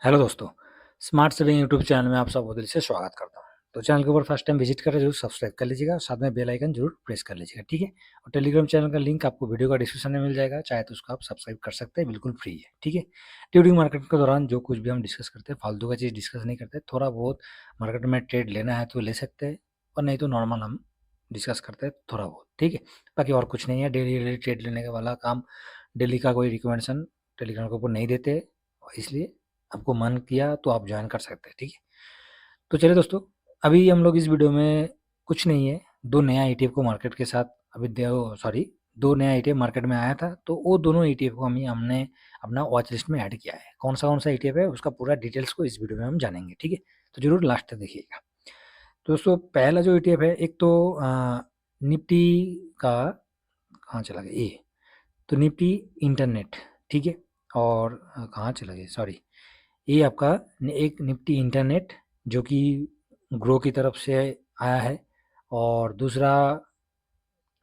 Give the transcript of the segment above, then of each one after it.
Hello दोस्तों, smart saving YouTube channel में आप सबको दिल से स्वागत करता हूँ। तो चैनल के ऊपर फर्स्ट टाइम विजिट कर रहे जरूर सब्सक्राइब कर लीजिएगा, साथ में बेल आइकन जरूर प्रेस कर लीजिएगा, ठीक है। और टेलीग्राम चैनल का लिंक आपको वीडियो का डिस्क्रिप्शन में मिल जाएगा, चाहे तो उसको आप सब्सक्राइब कर सकते हैं, बिल्कुल फ्री है, ठीक है। ट्रेडिंग मार्केट के दौरान जो कुछ भी हम डिस्कस करते हैं फालतू का चीज़ डिस्कस नहीं करते, थोड़ा बहुत मार्केट में ट्रेड लेना है तो ले सकते हैं, और नहीं तो नॉर्मल हम डिस्कस करते हैं थोड़ा बहुत, ठीक है। बाकी और कुछ नहीं है, डेली डेली ट्रेड लेने का वाला काम, डेली का कोई रिकमेंडेशन टेलीग्राम के ऊपर नहीं देते, और इसलिए आपको मन किया तो आप ज्वाइन कर सकते हैं, ठीक है। तो चलिए दोस्तों, अभी हम लोग इस वीडियो में कुछ नहीं है, दो नया ईटीएफ को मार्केट के साथ अभी दो नया ईटीएफ मार्केट में आया था, तो वो दोनों ईटीएफ को हमने अपना वॉच लिस्ट में ऐड किया है। कौन सा ईटीएफ है उसका पूरा डिटेल्स को इस वीडियो में हम जानेंगे, ठीक है। तो जरूर लास्ट तक देखिएगा। तो दोस्तों, पहला जो ईटीएफ है, एक तो निफ्टी का, कहाँ चला गया ये, तो निफ्टी इंटरनेट, ठीक है। और कहाँ चला गया, सॉरी, ये आपका एक निफ्टी इंटरनेट जो कि ग्रो की तरफ से आया है, और दूसरा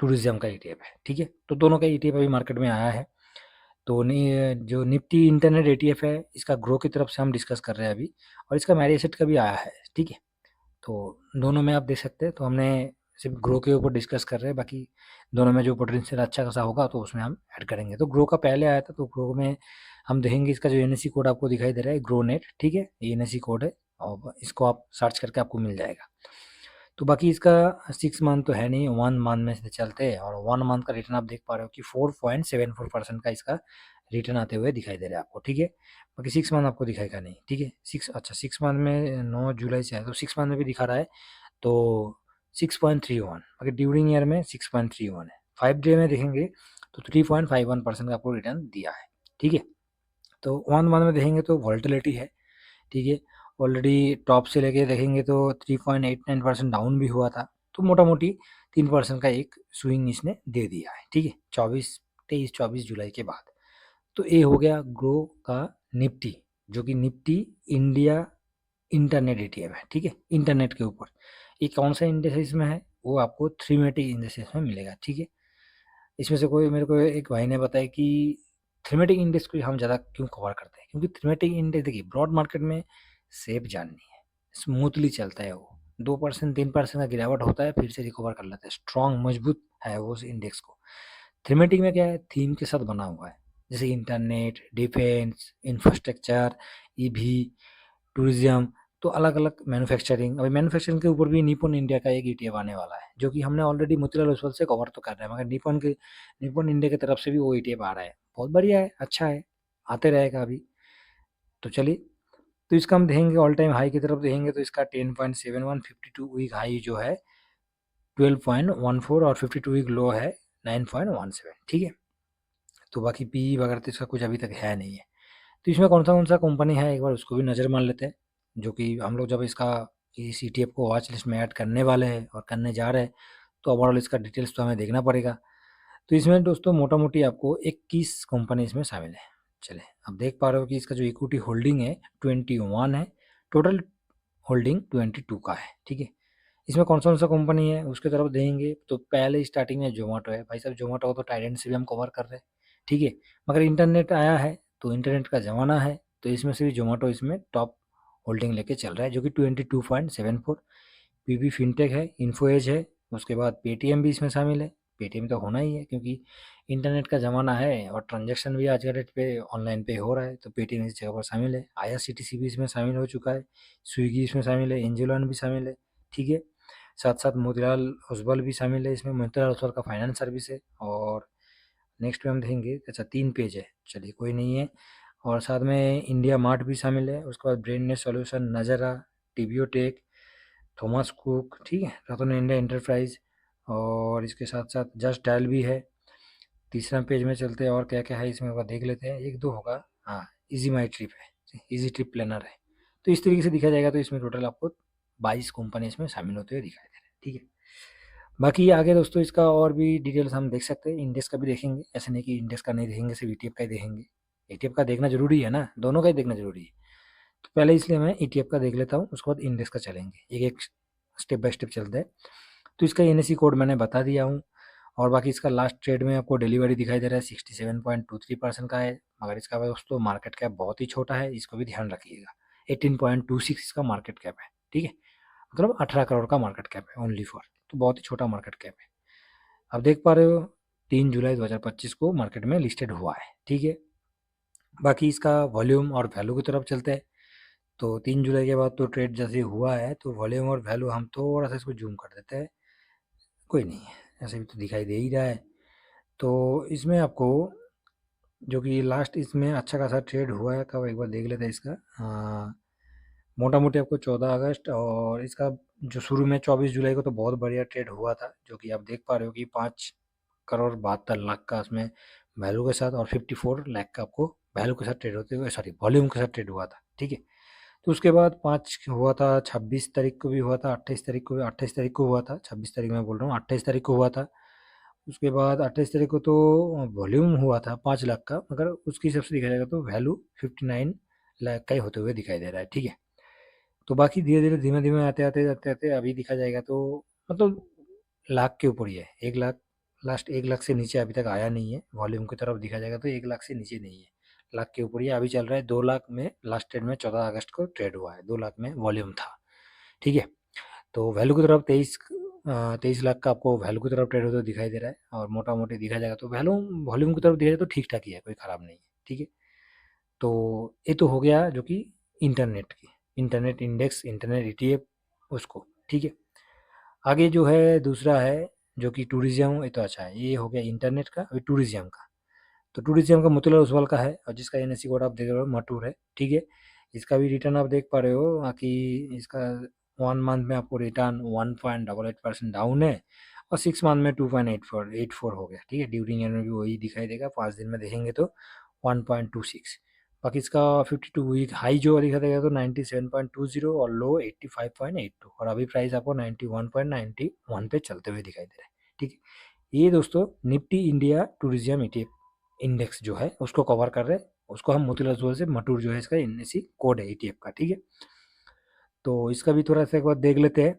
टूरिज्म का ईटीएफ है, ठीक है। तो दोनों का ईटीएफ अभी मार्केट में आया है। तो जो निफ्टी इंटरनेट ईटीएफ है, इसका ग्रो की तरफ से हम डिस्कस कर रहे हैं अभी, और इसका मैरी एसेट का भी आया है, ठीक है। तो दोनों में आप देख सकते हैं, तो हमने सिर्फ ग्रो के ऊपर डिस्कस कर रहे हैं, बाकी दोनों में जो पोटेंशियल अच्छा खासा होगा तो उसमें हम ऐड करेंगे। तो ग्रो का पहले आया था, तो ग्रो में हम देखेंगे इसका जो एनएससी कोड आपको दिखाई दे रहा है, ग्रो नेट, ठीक है, ये एनएससी कोड है, और इसको आप सर्च करके आपको मिल जाएगा। तो बाकी इसका 6 मंथ तो है नहीं, 1 मंथ में से चलते हैं, और 1 मंथ का रिटर्न आप देख पा रहे हो कि 4.74% का इसका रिटर्न आते हुए दिखाई दे रहा है आपको, ठीक है। बाकी 6 मंथ आपको दिखाएगा नहीं, ठीक है। 6 मंथ में 9 जुलाई से है, तो 6 मंथ में भी दिखा रहा है, तो 6.31, बाकी ड्यूरिंग ईयर में 6.31 है। 5 डे में देखेंगे तो 3.51% का आपको रिटर्न दिया है, ठीक है। तो 1 मंथ में देखेंगे तो वॉलेटिलिटी है, ठीक है। ऑलरेडी टॉप से लेके देखेंगे तो 3.89% डाउन भी हुआ था, तो मोटा मोटी 3% का एक स्विंग इसने दे दिया है, ठीक है, 24 जुलाई के बाद। तो ये हो गया ग्रो का निफ्टी, जो कि निफ्टी इंडिया इंटरनेट ईटीएफ है, ठीक है, इंटरनेट के ऊपर। ये कौन सा इंडेक्स में है, वो आपको थीमेटिक इंडेक्स में मिलेगा, ठीक है। इसमें से कोई मेरे को एक भाई ने बताया कि थीमेटिक इंडेक्स को हम ज़्यादा क्यों कवर करते हैं, क्योंकि थीमेटिक इंडेक्स देखिए ब्रॉड मार्केट में सेफ जाननी है, स्मूथली चलता है वो, 2% 3% का गिरावट होता है, फिर से रिकवर कर लेता है, स्ट्रॉन्ग मजबूत है वो उस इंडेक्स को। थीमेटिक में क्या है, थीम के साथ बना हुआ है, जैसे internet, defence, infrastructure, EV, tourism, तो अलग अलग मैन्युफैक्चरिंग। अभी मैन्युफैक्चरिंग के ऊपर भी निपॉन इंडिया का एक ईटीएफ आने वाला है, जो कि हमने ऑलरेडी मोतीलाल ओसवाल से कवर तो कर रहे हैं, मगर निपॉन इंडिया की तरफ से भी वो ईटीएफ आ रहा है, बहुत बढ़िया है, अच्छा है, आते रहेगा अभी। तो चलिए, तो इसका हम देखेंगे ऑल टाइम हाई की तरफ देखेंगे, तो इसका 10.71, 52 वीक हाई जो है 12.14, और 52 वीक लो है 9.17, ठीक है। तो बाकी पी वगैरह तो इसका कुछ अभी तक है नहीं है। तो इसमें कौन सा कंपनी है, एक बार उसको भी नज़र मार लेते हैं, जो कि हम लोग जब इसका इस ईटीएफ को वॉच लिस्ट में ऐड करने वाले हैं और करने जा रहे हैं, तो ओवरऑल इसका डिटेल्स तो हमें देखना पड़ेगा। तो इसमें दोस्तों मोटा मोटी आपको 21 कंपनी इसमें शामिल है। चले, अब देख पा रहे हो कि इसका जो इक्विटी होल्डिंग है 21 है, टोटल होल्डिंग 22 का है, ठीक है। इसमें कौन सा कंपनी है उसके तरफ देंगे, तो पहले स्टार्टिंग में जोमेटो है, भाई साहब जोमेटो तो टाइडेंट से भी हम कवर कर रहे हैं, ठीक है। मगर इंटरनेट आया है, तो इंटरनेट का ज़माना है, तो इसमें से भी जोमेटो इसमें टॉप होल्डिंग लेके चल रहा है, जो कि 22.74। पीबी फिनटेक है, इन्फो एज है, उसके बाद पेटीएम भी इसमें शामिल है। पेटीएम तो होना ही है, क्योंकि इंटरनेट का ज़माना है और ट्रांजैक्शन भी आज के डेट पे ऑनलाइन पे हो रहा है, तो पेटीएम इस जगह पर शामिल है। आईआरसीटीसी भी इसमें शामिल हो चुका है, स्विगी इसमें शामिल है, एंजल वन भी शामिल है, ठीक है। साथ साथ मोतीलाल ओसवाल भी शामिल है इसमें, मोतीलाल ओसवाल का फाइनेंस सर्विस है। और नेक्स्ट में हम देखेंगे, अच्छा 3 पेज है, चलिए कोई नहीं है। और साथ में इंडिया मार्ट भी शामिल है, उसके बाद Brainbees solution, Nazara, TBO Tek, Thomas Cook, ठीक है, रतन इंडिया इंटरप्राइज, और इसके साथ साथ जस्ट डायल भी है। तीसरा पेज में चलते हैं और क्या क्या है इसमें, होगा देख लेते हैं, एक दो होगा, हाँ, इजी माई ट्रिप है, इजी ट्रिप प्लानर है। तो इस तरीके से दिखा जाएगा, तो इसमें टोटल आपको 22 कंपनी इसमें शामिल होते हुए दिखाई दे रहे हैं, ठीक है। बाकी आगे दोस्तों इसका और भी डिटेल्स हम देख सकते हैं, इंडेक्स का भी देखेंगे, ऐसे नहीं कि इंडेक्स का नहीं देखेंगे, सिर्फ ईटीएफ का ही देखेंगे। ईटीएफ का देखना जरूरी है ना, दोनों का ही देखना जरूरी है। तो पहले इसलिए मैं ईटीएफ का देख लेता हूँ, उसके बाद इंडेक्स का चलेंगे, एक एक स्टेप बाय स्टेप चलते हैं। तो इसका एनएससी कोड मैंने बता दिया हूँ, और बाकी इसका लास्ट ट्रेड में आपको डिलीवरी दिखाई दे रहा है 67.23% का है, मगर इसका दोस्तों मार्केट कैप बहुत ही छोटा है, इसको भी ध्यान रखिएगा। 18.26 इसका मार्केट कैप है, ठीक है, मतलब 18 करोड़ का मार्केट कैप है ओनली फॉर, तो बहुत ही छोटा मार्केट कैप है। अब देख पा रहे हो 3 जुलाई 2025 को मार्केट में लिस्टेड हुआ है, ठीक है। बाकी इसका वॉल्यूम और वैल्यू की तरफ चलते हैं। तो 3 जुलाई के बाद तो ट्रेड जैसे हुआ है, तो वॉल्यूम और वैल्यू हम थोड़ा सा इसको जूम कर देते हैं, कोई नहीं है, ऐसे भी तो दिखाई दे ही रहा है। तो इसमें आपको जो कि लास्ट इसमें अच्छा खासा ट्रेड हुआ है, कब एक बार देख लेते हैं इसका। हाँ, मोटा मोटी आपको 14 अगस्त, और इसका जो शुरू में 24 जुलाई को तो बहुत बढ़िया ट्रेड हुआ था, जो कि आप देख पा रहे हो कि 5 करोड़ 72 लाख का उसमें वैल्यू के साथ, और 54 लाख का आपको वैल्यू के साथ ट्रेड होते हुए, सॉरी वॉल्यूम के साथ ट्रेड हुआ था, ठीक है। तो उसके बाद 5 हुआ था, 26 तारीख को भी हुआ था, 28 तारीख को भी, 28 तारीख को हुआ था, 26 तारीख मैं बोल रहा हूँ, 28 तारीख को हुआ था। उसके बाद 28 तारीख को तो वॉल्यूम हुआ था 5 लाख का, मगर उसके हिसाब से देखा जाएगा तो वैल्यू 59 लाख का ही होते हुए दिखाई दे रहा है, ठीक है। तो बाकी धीरे धीरे धीमे धीमे आते आते आते आते अभी दिखा जाएगा तो मतलब लाख के ऊपर ही है, 1 लाख, लास्ट 1 लाख से नीचे अभी तक आया नहीं है, वॉल्यूम की तरफ दिखा जाएगा तो 1 लाख से नीचे नहीं है, लाख के ऊपर ही अभी चल रहा है। 2 लाख में लास्ट ट्रेड में 14 अगस्त को ट्रेड हुआ है, 2 लाख में वॉल्यूम था, ठीक है। तो वैल्यू की तरफ 23 लाख का आपको वैल्यू की तरफ ट्रेड होते हुए दिखाई दे रहा है, और मोटा मोटी दिखा जाएगा तो वैल्यू वॉल्यूम की तरफ देखा जाए तो ठीक ठाक ही है, कोई ख़राब नहीं है, ठीक है। तो ये तो हो गया जो कि इंटरनेट की, इंटरनेट इंडेक्स, इंटरनेट ईटीएफ उसको, ठीक है। आगे जो है दूसरा है जो कि टूरिज्म, ये तो अच्छा है, ये हो गया इंटरनेट का। अभी टूरिज्म का, तो टूरिज्म का मोतीलाल ओसवाल का है, और जिसका एनएससी कोड आप देख रहे हो मटूर है, ठीक है। इसका भी रिटर्न आप देख पा रहे हो, बाकी इसका 1 मंथ में आपको रिटर्न 1.88% डाउन है, और 6 मंथ में 2.84 हो गया, ठीक है। ड्यूरिंग ईयर में भी वही दिखाई देगा, 5 दिन में देखेंगे तो 1.26। बाकी इसका 52 वीक हाई जो दिखा देगा तो 97.20 और लो 85.82, और अभी प्राइस आपको 91.91 पे चलते हुए दिखाई दे रहा है, ठीक है। ये दोस्तों Nifty India tourism ETF index जो है उसको कवर कर रहे हैं, उसको हम मोतीलाल ओसवाल से मटूर जो है इसका एनएससी कोड है ईटीएफ का, ठीक है। तो इसका भी थोड़ा सा एक बार देख लेते हैं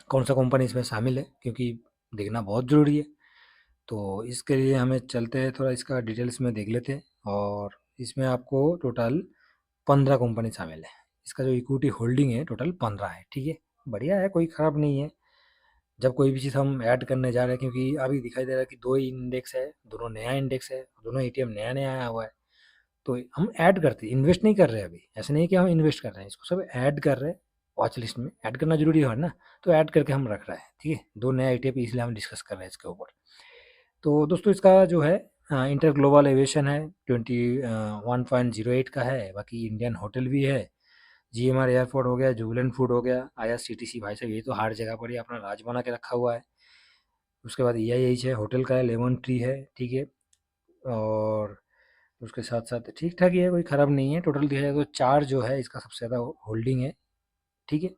कौन सा कंपनी इसमें शामिल है, क्योंकि देखना बहुत ज़रूरी है। तो इसके लिए हमें चलते हैं थोड़ा इसका डिटेल्स में देख लेते हैं, और इसमें आपको टोटल 15 कंपनी शामिल है। इसका जो इक्विटी होल्डिंग है टोटल 15 है, ठीक है। बढ़िया है, कोई ख़राब नहीं है। जब कोई भी चीज़ हम ऐड करने जा रहे हैं, क्योंकि अभी दिखाई दे रहा है कि 2 ही इंडेक्स है, दोनों नया इंडेक्स है, दोनों ईटीएफ नया नया आया हुआ है, तो हम ऐड करते हैं, इन्वेस्ट नहीं कर रहे हैं अभी, ऐसा नहीं है कि हम इन्वेस्ट कर रहे हैं, इसको सब ऐड कर रहे हैं। वॉच लिस्ट में ऐड करना जरूरी है ना, तो ऐड करके हम रख रहे हैं, ठीक है। 2 नया ईटीएफ इसलिए हम डिस्कस कर रहे हैं इसके ऊपर। तो दोस्तों इसका जो है इंटर ग्लोबल एविएशन है, 21.08 का है। बाकी इंडियन होटल भी है, जीएमआर एयरपोर्ट हो गया, जुबलेंट फूड हो गया, आईआरसीटीसी, भाई साहब ये तो हर जगह पर ही अपना राज बना के रखा हुआ है। उसके बाद ईआईएच है, होटल का है, लेमन ट्री है, ठीक है। और उसके साथ साथ ठीक ठाक ही है, कोई ख़राब नहीं है। टोटल देखा जाए तो 4 जो है इसका सबसे ज़्यादा होल्डिंग है, ठीक है।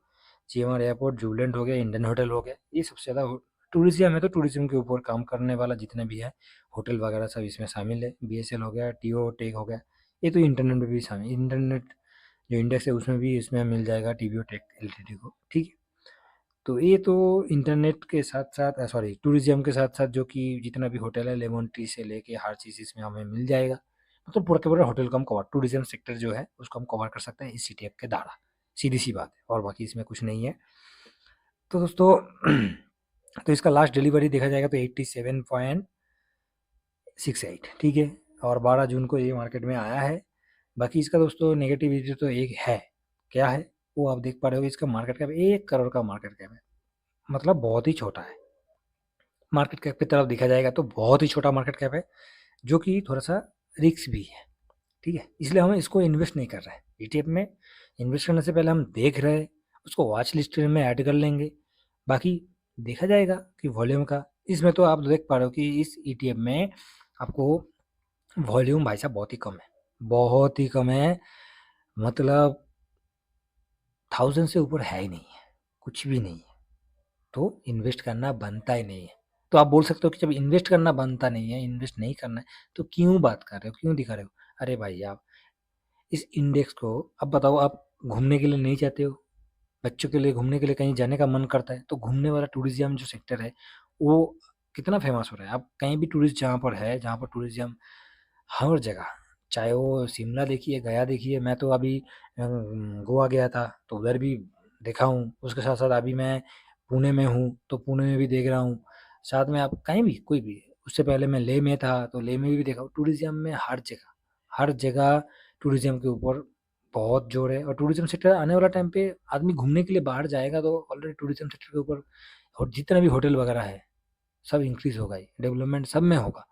जीएमआर एयरपोर्ट, जुबलेंट हो गया, इंडियन होटल हो गया, ये सबसे ज़्यादा टूरिज्म है, तो टूरिज्म के ऊपर काम करने वाला जितने भी है होटल वगैरह सब इसमें शामिल है। बीएसएल हो गया, टीओ टेक हो गया, ये तो इंटरनेट में भी शामिल, इंटरनेट जो इंडेक्स है उसमें भी इसमें मिल जाएगा टीवीओ टेक एलटीडी को, ठीक है। तो ये तो इंटरनेट के साथ साथ सॉरी टूरिज्म के साथ साथ जो कि जितना भी होटल है, लेमन ट्री से लेके हर चीज़ इसमें हमें मिल जाएगा, मतलब पूरा के पूरा होटल को हम कवर, टूरिज्म सेक्टर जो है उसको हम कवर कर सकते हैं इस सीटीएफ के द्वारा, सीधी सी बात है, और बाकी इसमें कुछ नहीं है। तो दोस्तों तो इसका लास्ट डिलीवरी देखा जाएगा तो 87.68, ठीक है, और 12 जून को ये मार्केट में आया है। बाकी इसका दोस्तों नेगेटिविटी तो एक है, क्या है वो आप देख पा रहे हो, इसका मार्केट कैप 1 करोड़ का मार्केट कैप है, मतलब बहुत ही छोटा है। मार्केट कैप की तरफ देखा जाएगा तो बहुत ही छोटा मार्केट कैप है, जो कि थोड़ा सा रिस्क भी है, ठीक है। इसलिए हम इसको इन्वेस्ट नहीं कर रहे हैं ईटीएफ में। इन्वेस्ट करने से पहले हम देख रहे हैं, उसको वॉच लिस्ट में ऐड कर लेंगे, बाकी देखा जाएगा कि वॉल्यूम का। इसमें तो आप देख पा रहे हो कि इस ईटीएफ में आपको वॉल्यूम भाई साहब बहुत ही कम है, बहुत ही कम है, मतलब 1000 से ऊपर है ही नहीं है, कुछ भी नहीं है, तो इन्वेस्ट करना बनता ही नहीं है। तो आप बोल सकते हो कि जब इन्वेस्ट करना बनता नहीं है, इन्वेस्ट नहीं करना है, तो क्यों बात कर रहे हो, क्यों दिखा रहे हो? अरे भाई आप इस इंडेक्स को, अब बताओ आप घूमने के लिए नहीं जाते हो, बच्चों के लिए घूमने के लिए कहीं जाने का मन करता है, तो घूमने वाला टूरिज्म जो सेक्टर है वो कितना फेमस हो रहा है। आप कहीं भी टूरिस्ट जहाँ पर है, जहाँ पर टूरिज़्म हर जगह, चाहे वो शिमला देखिए, गया देखिए, मैं तो अभी गोवा गया था, तो उधर भी देखा हूँ। उसके साथ-साथ अभी मैं पुणे में हूँ, तो पुणे में भी देख रहा हूँ। साथ में आप कहीं भी, कोई भी, उससे पहले मैं लेह में था, तो लेह में भी देखा हूँ। टूरिज़्म में हर जगह टूरिज़्म के ऊपर बहुत ज़ोर है, और टूरिज़्म सेक्टर आने वाला टाइम पे आदमी घूमने के लिए बाहर जाएगा, तो ऑलरेडी टूरिज़्म सेक्टर के ऊपर और जितना भी होटल वगैरह है, सब इंक्रीज़ होगा ही, डेवलपमेंट सब में होगा।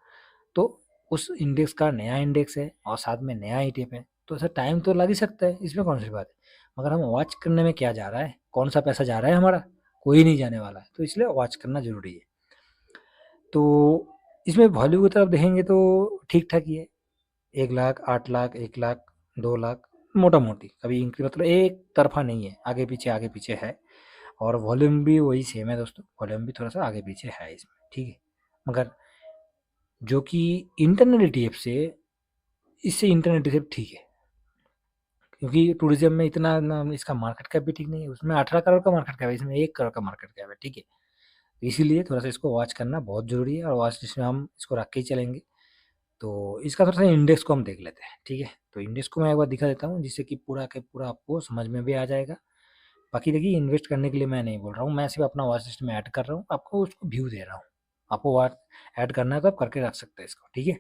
तो उस इंडेक्स का नया इंडेक्स है और साथ में नया ईटीएफ है, तो सर टाइम तो लग ही सकता है, इसमें कौन सी बात है। मगर हम वॉच करने में क्या जा रहा है, कौन सा पैसा जा रहा है हमारा, कोई नहीं जाने वाला है, तो इसलिए वॉच करना ज़रूरी है। तो इसमें वैल्यू की तरफ देखेंगे तो ठीक ठाक ही है, 1 लाख, 8 लाख, 1 लाख, 2 लाख, मोटा मोटी कभी इंक्री, मतलब एक तरफा नहीं है, आगे पीछे है। और वॉल्यूम भी वही सेम है दोस्तों, वॉल्यूम भी थोड़ा सा आगे पीछे है इसमें, ठीक है। मगर जो कि इंटरनल ईटीएफ से, इससे इंटरनेट सिर्फ ठीक है, क्योंकि टूरिज्म में इतना ना इसका मार्केट कैप भी ठीक नहीं है, उसमें 18 करोड़ का मार्केट कैप है, इसमें 1 करोड़ का मार्केट कैप है, ठीक है। तो इसीलिए थोड़ा सा इसको वॉच करना बहुत ज़रूरी है, और वॉच लिस्ट में हम इसको रख के ही चलेंगे। तो इसका थोड़ा सा इंडेक्स को हम देख लेते हैं, ठीक है। तो इंडेक्स को मैं एक बार दिखा देता हूँ, जिससे कि पूरा के पूरा आपको समझ में भी आ जाएगा। बाकी देखिए, इन्वेस्ट करने के लिए मैं नहीं बोल रहा हूँ, मैं सिर्फ अपना वॉच लिस्ट में ऐड कर रहा हूँ, आपको उसको व्यू दे रहा हूँ। आपको वॉच ऐड करना है तो आप करके रख सकते हैं इसको, ठीक है।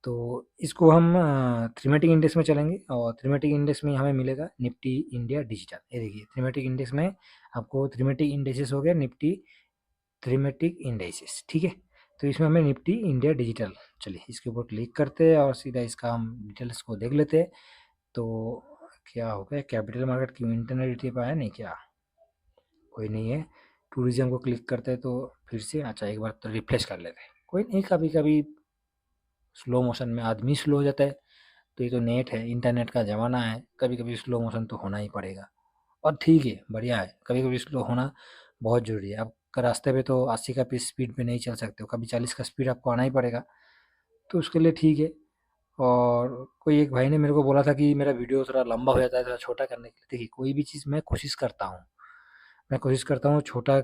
तो इसको हम थीमेटिक इंडेक्स में चलेंगे, और थीमेटिक इंडेक्स में हमें मिलेगा निफ्टी इंडिया डिजिटल। ये देखिए, थीमेटिक इंडेक्स में आपको थीमेटिक इंडेक्सेस हो गया, निफ्टी थीमेटिक इंडेक्सेस, ठीक है। तो इसमें हमें निफ्टी इंडिया डिजिटल, चलिए इसके ऊपर क्लिक करते हैं और सीधा इसका हम डिटेल्स को देख लेते हैं। तो क्या हो गया, कैपिटल मार्केट क्यों इंटरनेट ईटीएफ आया नहीं क्या, कोई नहीं है। टूरिज्म को क्लिक करते हैं तो फिर से, अच्छा एक बार तो रिफ्रेश कर लेते हैं, कोई नहीं, कभी कभी स्लो मोशन में आदमी स्लो हो जाता है, तो ये तो नेट है, इंटरनेट का ज़माना है, कभी कभी स्लो मोशन तो होना ही पड़ेगा। और ठीक है, बढ़िया है, कभी कभी स्लो होना बहुत ज़रूरी है। आप रास्ते पे तो 80 का स्पीड पे नहीं चल सकते हो, कभी 40 का स्पीड आपको आना ही पड़ेगा, तो उसके लिए ठीक है। और कोई एक भाई ने मेरे को बोला था कि मेरा वीडियो थोड़ा लंबा हो जाता है, थोड़ा छोटा करने के लिए। देखिए, कोई भी चीज़ मैं कोशिश करता हूँ छोटा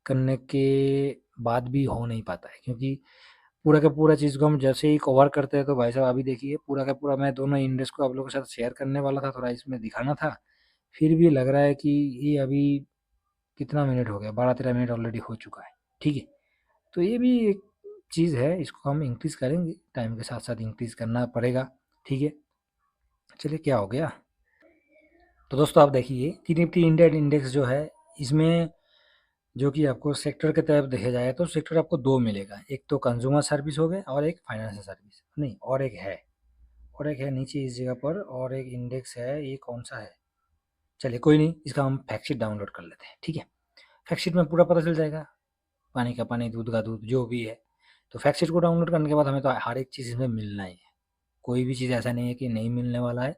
करने के बाद भी हो नहीं पाता है, क्योंकि पूरा का पूरा चीज़ को हम जैसे ही कवर करते हैं, तो भाई साहब अभी देखिए, पूरा का पूरा मैं दोनों इंडेक्स को आप लोगों के साथ शेयर करने वाला था, थोड़ा इसमें दिखाना था, फिर भी लग रहा है कि ये अभी कितना मिनट हो गया, 12-13 मिनट ऑलरेडी हो चुका है, ठीक है। तो ये भी एक चीज़ है, इसको हम इंक्रीज़ करेंगे, टाइम के साथ साथ इंक्रीज़ करना पड़ेगा, ठीक है। चलिए, क्या हो गया, तो दोस्तों आप देखिए कि निफ्टी इंडिया इंडेक्स जो है, इसमें जो कि आपको सेक्टर के तरफ देखा जाए तो सेक्टर आपको दो मिलेगा, एक तो कंज्यूमर सर्विस हो गए और एक फाइनेंशियल सर्विस, नहीं, और एक है नीचे इस जगह पर, और एक इंडेक्स है, ये कौन सा है, चलिए कोई नहीं, इसका हम फैक्ट शीट डाउनलोड कर लेते हैं, ठीक है। फैक्ट शीट में पूरा पता चल जाएगा, पानी का पानी, दूध का दूध, जो भी है। तो फैक्ट शीट को डाउनलोड करने के बाद हमें तो हर एक चीज़ इसमें मिलना ही है, कोई भी चीज़ ऐसा नहीं है कि नहीं मिलने वाला है,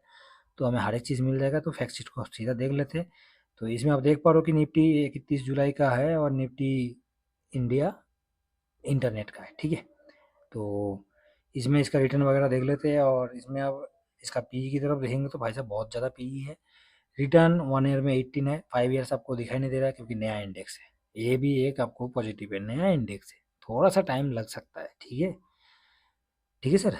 तो हमें हर एक चीज़ मिल जाएगा। तो फैक्ट शीट को सीधा देख लेते हैं। तो इसमें आप देख पा रहे हो कि निफ्टी 31 जुलाई का है, और निफ्टी इंडिया इंटरनेट का है, ठीक है। तो इसमें इसका रिटर्न वगैरह देख लेते हैं, और इसमें अब इसका पी की तरफ देखेंगे तो भाई साहब बहुत ज़्यादा पी है। रिटर्न 1 ईयर में 18 है, 5 ईयर्स आपको दिखाई नहीं दे रहा है, क्योंकि नया इंडेक्स है। ये भी एक आपको पॉजिटिव है, नया इंडेक्स है, थोड़ा सा टाइम लग सकता है, ठीक है सर।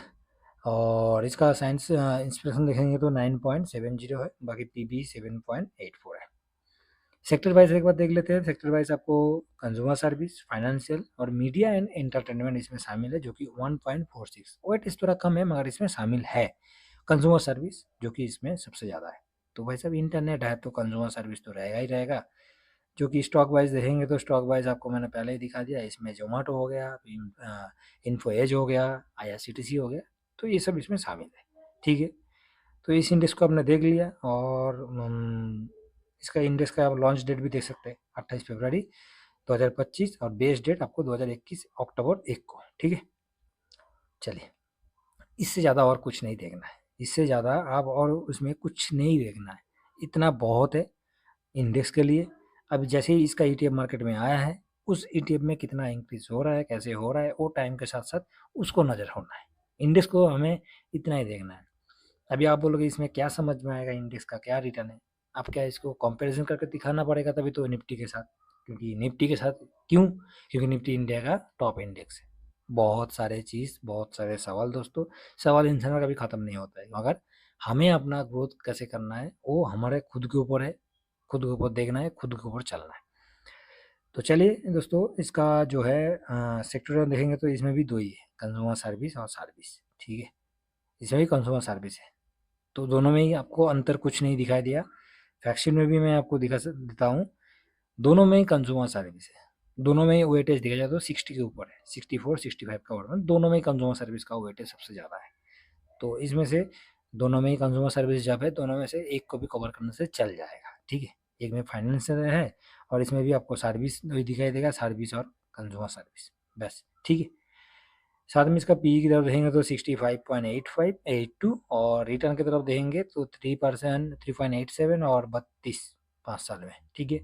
और इसका साइंस इंस्पिरेशन देखेंगे तो 9.70 है, बाकी पीबी 7.84 है। सेक्टर वाइज एक बार देख लेते हैं। सेक्टर वाइज आपको कंज्यूमर सर्विस, फाइनेंशियल और मीडिया एंड एंटरटेनमेंट इसमें शामिल है, जो कि 1.46, वेट इस थोड़ा कम है, मगर इसमें शामिल है कंज्यूमर सर्विस, जो कि इसमें सबसे ज़्यादा है। तो भाई साहब, इंटरनेट है तो कंज्यूमर सर्विस तो रहेगा ही रहेगा। जो कि स्टॉक वाइज देखेंगे तो स्टॉक वाइज आपको मैंने पहले ही दिखा दिया, इसमें जोमेटो हो गया, इन्फो एज हो गया, आईआरसीटीसी हो गया, तो ये सब इसमें शामिल है, ठीक है। तो इस इंडेक्स को आपने देख लिया, और इसका इंडेक्स का आप लॉन्च डेट भी देख सकते हैं, 28 फरवरी 2025, और बेस डेट आपको 2021 अक्टूबर 1 को, ठीक है। चलिए, इससे ज़्यादा और कुछ नहीं देखना है, इससे ज़्यादा आप और उसमें कुछ नहीं देखना है, इतना बहुत है इंडेक्स के लिए। अब जैसे ही इसका ईटीएफ मार्केट में आया है, उस ईटीएफ में कितना इंक्रीज हो रहा है, कैसे हो रहा है, वो टाइम के साथ साथ उसको नज़र होना है। इंडेक्स को हमें इतना ही देखना है। अभी आप बोलोगे इसमें क्या समझ में आएगा, इंडेक्स का क्या रिटर्न है, आप क्या इसको कंपैरिजन करके दिखाना पड़ेगा तभी तो निफ्टी के साथ। क्योंकि निफ्टी के साथ क्यों? क्योंकि निफ्टी इंडिया का टॉप इंडेक्स है। बहुत सारे चीज़, बहुत सारे सवाल दोस्तों, सवाल इंसान का कभी ख़त्म नहीं होता है, मगर हमें अपना ग्रोथ कैसे करना है वो हमारे खुद के ऊपर है, खुद के ऊपर देखना है, खुद के ऊपर चलना है। तो चलिए दोस्तों, इसका जो है सेक्टर देखेंगे तो इसमें भी दो ही है, कंज्यूमर सर्विस और सर्विस, ठीक है। इसमें भी कंज्यूमर सर्विस है, तो दोनों में ही आपको अंतर कुछ नहीं दिखाई दिया। फैक्शन में भी मैं आपको दिखा देता हूँ, दोनों में ही कंज्यूमर सर्विस है, दोनों में ही वेटेज देखा जाए तो 60 के ऊपर है, 64 65 का वर्ड में दोनों में ही कंज्यूमर सर्विस का वेटेज सबसे ज़्यादा है। तो इसमें से दोनों में ही कंज्यूमर सर्विस जब है, दोनों में से एक को भी कवर करने से चल जाएगा, ठीक है। एक में फाइनेंशियल है और इसमें भी आपको सर्विस वही दिखाई देगा, सर्विस और कंज्यूमर सर्विस, बस, ठीक है। साथ में इसका पी की तरफ देखेंगे तो 65.8582 और रिटर्न की तरफ देखेंगे तो 3%, 3.87 और 32 5 साल में, ठीक है।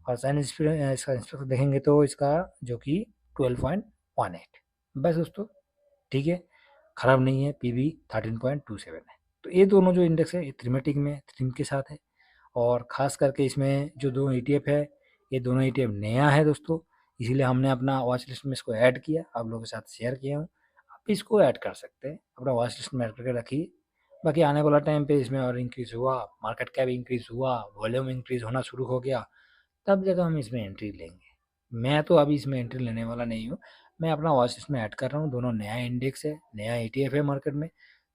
और साइन इसका इंस्पेक्टर देखेंगे तो इसका जो कि 12.18, बस दोस्तों, ठीक है। खराब नहीं है, पीवी 13.27 है। तो ये दोनों जो इंडेक्स है ये थीमेटिक में थीम के साथ है, और ख़ास करके इसमें जो दो ईटीएफ है, ये दोनों ईटीएफ नया है दोस्तों, इसीलिए हमने अपना वॉच लिस्ट में इसको ऐड किया, आप लोगों के साथ शेयर किया हूँ। आप इसको ऐड कर सकते हैं, अपना वॉच लिस्ट में ऐड करके रखिए। बाकी आने वाला टाइम पे इसमें और इंक्रीज़ हुआ, मार्केट कैप इंक्रीज़ हुआ, वॉल्यूम इंक्रीज़ होना शुरू हो गया, तब जगह हम इसमें एंट्री लेंगे। मैं तो अभी इसमें एंट्री लेने वाला नहीं हूँ, मैं अपना वॉच लिस्ट में ऐड कर रहा हूँ, दोनों नया इंडेक्स है, नया ईटीएफ है मार्केट में।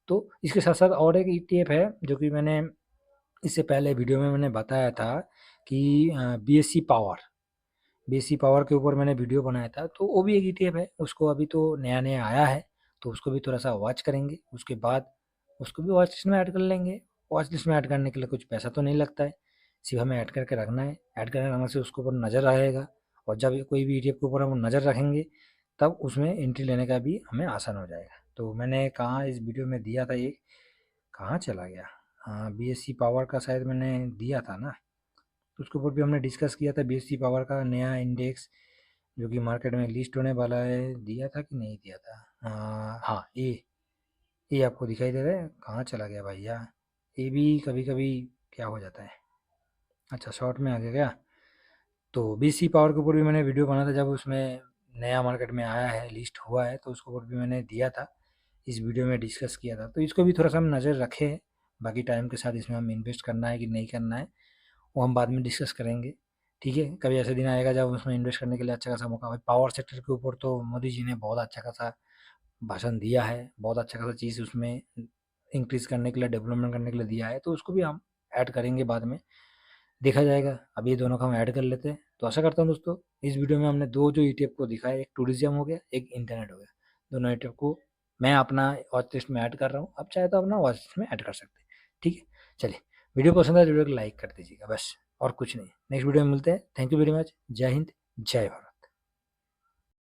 तो इसके साथ साथ और एक ईटीएफ है जो कि मैंने इससे पहले वीडियो में मैंने बताया था कि बीएससी पावर, बीएससी पावर के ऊपर मैंने वीडियो बनाया था, तो वो भी एक ईटीएफ है, उसको अभी तो नया नया आया है, तो उसको भी थोड़ा सा वॉच करेंगे, उसके बाद उसको भी वॉच लिस्ट में ऐड कर लेंगे। वॉच लिस्ट में ऐड करने के लिए कुछ पैसा तो नहीं लगता है, सिर्फ हमें ऐड करके रखना है, ऐड करके रखने से उसके ऊपर नज़र रहेगा, और जब कोई भी ईटीएफ के ऊपर हम नज़र रखेंगे तब उसमें एंट्री लेने का भी हमें आसान हो जाएगा। तो मैंने कहाँ इस वीडियो में दिया था, ये कहाँ चला गया, हाँ बीएससी पावर का शायद मैंने दिया था ना, तो उसके ऊपर भी हमने डिस्कस किया था, बीएससी पावर का नया इंडेक्स जो कि मार्केट में लिस्ट होने वाला है, दिया था कि नहीं दिया था, हाँ ये आपको दिखाई दे रहा है, कहाँ चला गया भैया, ये भी कभी कभी क्या हो जाता है, अच्छा शॉर्ट में आ गया क्या। तो बीएससी पावर के ऊपर भी मैंने वीडियो बना था, जब उसमें नया मार्केट में आया है, लिस्ट हुआ है, तो उसके ऊपर भी मैंने दिया था, इस वीडियो में डिस्कस किया था, तो इसको भी थोड़ा सा हम नज़र रखें। बाकी टाइम के साथ इसमें हम इन्वेस्ट करना है कि नहीं करना है वो हम बाद में डिस्कस करेंगे, ठीक है। कभी ऐसा दिन आएगा जब उसमें इन्वेस्ट करने के लिए अच्छा खासा मौका है। पावर सेक्टर के ऊपर तो मोदी जी ने बहुत अच्छा खासा भाषण दिया है, बहुत अच्छा खासा चीज़ उसमें इंक्रीज़ करने के लिए, डेवलपमेंट करने के लिए दिया है, तो उसको भी हम ऐड करेंगे बाद में, देखा जाएगा। अभी ये दोनों को हम ऐड कर लेते हैं। तो आशा करता हूँ दोस्तों, इस वीडियो में हमने दो जो ईटीएफ को दिखाया, एक टूरिज्म हो गया, एक इंटरनेट हो गया, दोनों ईटीएफ को मैं अपना वॉच लिस्ट में ऐड कर रहा हूँ, आप चाहे तो अपना वॉच लिस्ट में ऐड कर सकते हैं, ठीक है। चलिए, वीडियो पसंद आए तो वीडियो को लाइक कर दीजिएगा, बस और कुछ नहीं। नेक्स्ट वीडियो में मिलते हैं, थैंक यू वेरी मच, जय हिंद, जय भारत।